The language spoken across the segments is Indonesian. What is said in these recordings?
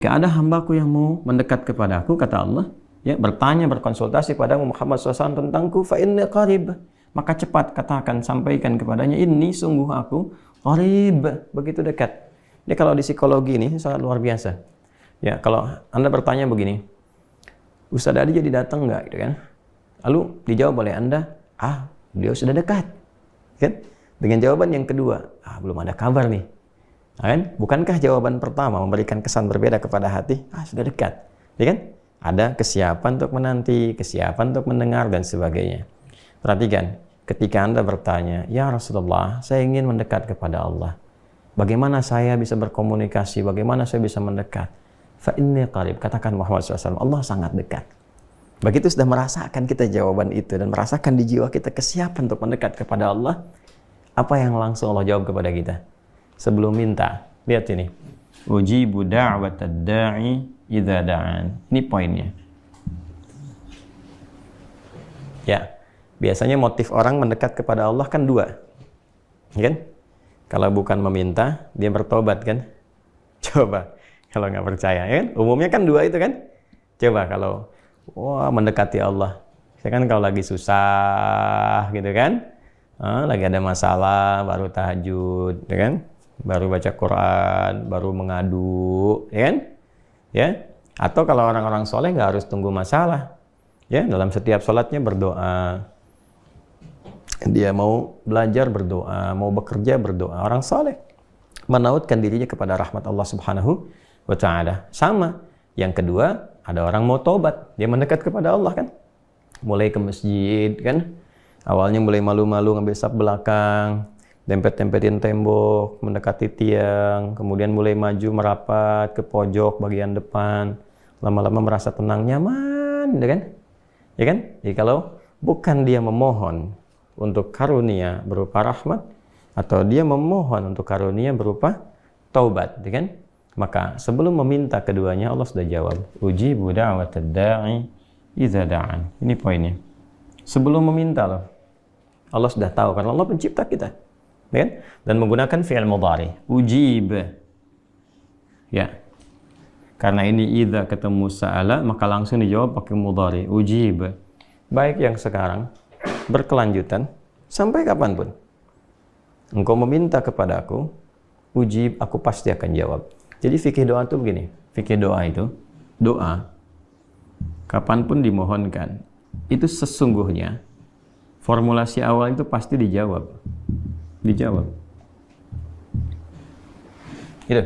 Jika ada hambaku yang mau mendekat kepadaku, kata Allah, ya, bertanya, berkonsultasi padamu Muhammad SAW tentangku, fa inni qarib, maka cepat katakan, sampaikan kepadanya, ini sungguh aku qarib, begitu dekat. Jadi kalau di psikologi ini sangat luar biasa. Ya, kalau Anda bertanya begini, Ustaz Adi jadi datang nggak, gitu kan? Lalu dijawab oleh Anda, beliau sudah dekat, kan? Dengan jawaban yang kedua, belum ada kabar nih. Kan? Bukankah jawaban pertama memberikan kesan berbeda kepada hati? Sudah dekat, ya kan? Ada kesiapan untuk menanti, kesiapan untuk mendengar dan sebagainya. Perhatikan, ketika Anda bertanya, ya Rasulullah, saya ingin mendekat kepada Allah. Bagaimana saya bisa berkomunikasi? Bagaimana saya bisa mendekat? Fa inni qarib, katakan Muhammad SAW, Allah sangat dekat. Begitu sudah merasakan kita jawaban itu dan merasakan di jiwa kita kesiapan untuk mendekat kepada Allah, apa yang langsung Allah jawab kepada kita? Sebelum minta, lihat ini. Ujibu da'watad da'i idza da'an. Ini poinnya. Ya, biasanya motif orang mendekat kepada Allah kan dua. Kan? Kalau bukan meminta, dia bertobat kan? Coba, kalau nggak percaya, ya kan? Umumnya kan dua itu kan? Coba kalau, mendekati Allah. Saya kan kalau lagi susah, gitu kan? Lagi ada masalah, baru tahajud, ya kan? Baru baca Quran, baru mengadu, ya kan? Ya, atau kalau orang-orang soleh nggak harus tunggu masalah, ya, dalam setiap sholatnya berdoa. Dia mau belajar berdoa, mau bekerja berdoa. Orang soleh menautkan dirinya kepada rahmat Allah Subhanahu wa Ta'ala. Sama. Yang kedua, ada orang mau tobat, dia mendekat kepada Allah kan, mulai ke masjid kan, awalnya mulai malu-malu ngambil saf belakang, dempet-dempetin tembok, mendekati tiang, kemudian mulai maju merapat ke pojok bagian depan, lama-lama merasa tenang, nyaman, ya kan? Ya kan? Jadi kalau bukan dia memohon untuk karunia berupa rahmat, atau dia memohon untuk karunia berupa taubat, ya kan? Maka sebelum meminta keduanya, Allah sudah jawab, ujibu da'watad da'i idza da'an. Ini poinnya. Sebelum meminta loh, Allah sudah tahu karena Allah pencipta kita. Ya kan? Dan menggunakan fi'il mudhari, ujib. Ya. Karena ini idza ketemu sa'ala, maka langsung dijawab pakai mudhari, ujib. Baik yang sekarang berkelanjutan sampai kapanpun. Engkau meminta kepadaku, ujib, aku pasti akan jawab. Jadi fikih doa itu begini, fikih doa itu, doa kapanpun dimohonkan, itu sesungguhnya formulasi awal itu pasti dijawab. Gitu.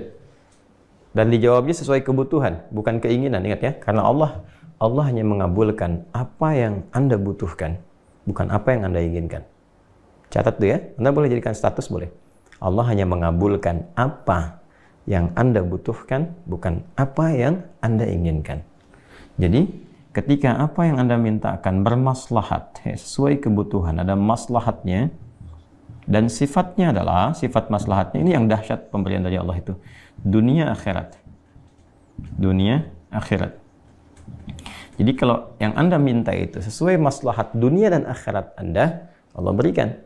Dan dijawabnya sesuai kebutuhan, bukan keinginan, ingat ya, karena Allah hanya mengabulkan apa yang Anda butuhkan, bukan apa yang Anda inginkan. Catat tuh ya, Anda boleh jadikan status, boleh. Allah hanya mengabulkan apa yang Anda butuhkan, bukan apa yang Anda inginkan. Jadi, ketika apa yang Anda minta akan bermaslahat, sesuai kebutuhan, ada maslahatnya, dan sifatnya adalah, sifat maslahatnya, ini yang dahsyat pemberian dari Allah itu, dunia akhirat. Dunia akhirat. Jadi kalau yang Anda minta itu sesuai maslahat dunia dan akhirat Anda, Allah berikan.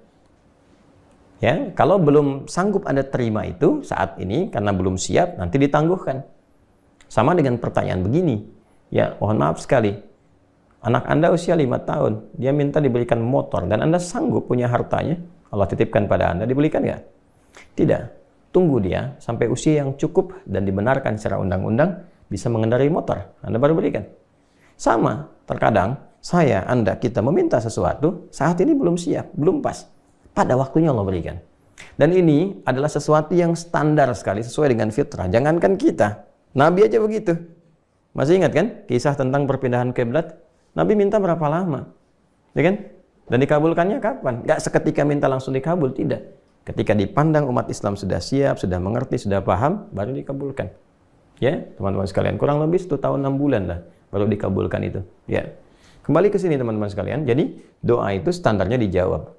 Ya, kalau belum sanggup Anda terima itu saat ini karena belum siap, nanti ditangguhkan. Sama dengan pertanyaan begini. Ya, mohon maaf sekali. Anak Anda usia 5 tahun, dia minta diberikan motor dan Anda sanggup punya hartanya, Allah titipkan pada Anda, diberikan nggak? Tidak. Tunggu dia sampai usia yang cukup dan dibenarkan secara undang-undang bisa mengendarai motor. Anda baru berikan. Sama, terkadang saya, Anda, kita meminta sesuatu, saat ini belum siap, belum pas. Pada waktunya Allah berikan. Dan ini adalah sesuatu yang standar sekali, sesuai dengan fitrah. Jangankan kita, Nabi aja begitu. Masih ingat kan kisah tentang perpindahan kiblat? Nabi minta berapa lama? Ya kan? Dan dikabulkannya kapan? Gak seketika minta langsung dikabul, tidak. Ketika dipandang umat Islam sudah siap, sudah mengerti, sudah paham, baru dikabulkan. Ya, teman-teman sekalian, kurang lebih 1 tahun 6 bulan lah baru dikabulkan itu. Ya. Kembali ke sini teman-teman sekalian. Jadi, doa itu standarnya dijawab.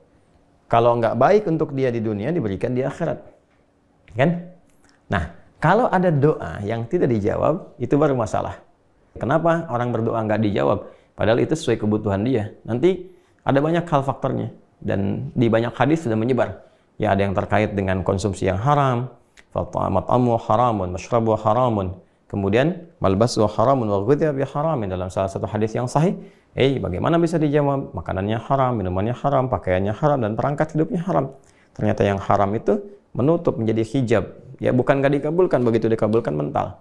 Kalau nggak baik untuk dia di dunia, diberikan di akhirat. Kan? Nah, kalau ada doa yang tidak dijawab, itu baru masalah. Kenapa orang berdoa nggak dijawab? Padahal itu sesuai kebutuhan dia. Nanti ada banyak hal faktornya. Dan di banyak hadis sudah menyebar. Ya, ada yang terkait dengan konsumsi yang haram. Mat'amu haramun, mashrabu haramun. Kemudian malbasu haramun wa ghudhiya bi haramin, dalam salah satu hadis yang sahih, bagaimana bisa dijawab? Makanannya haram, minumannya haram, pakaiannya haram, dan perangkat hidupnya haram. Ternyata yang haram itu menutup, menjadi hijab. Ya bukan gak dikabulkan, begitu dikabulkan mental.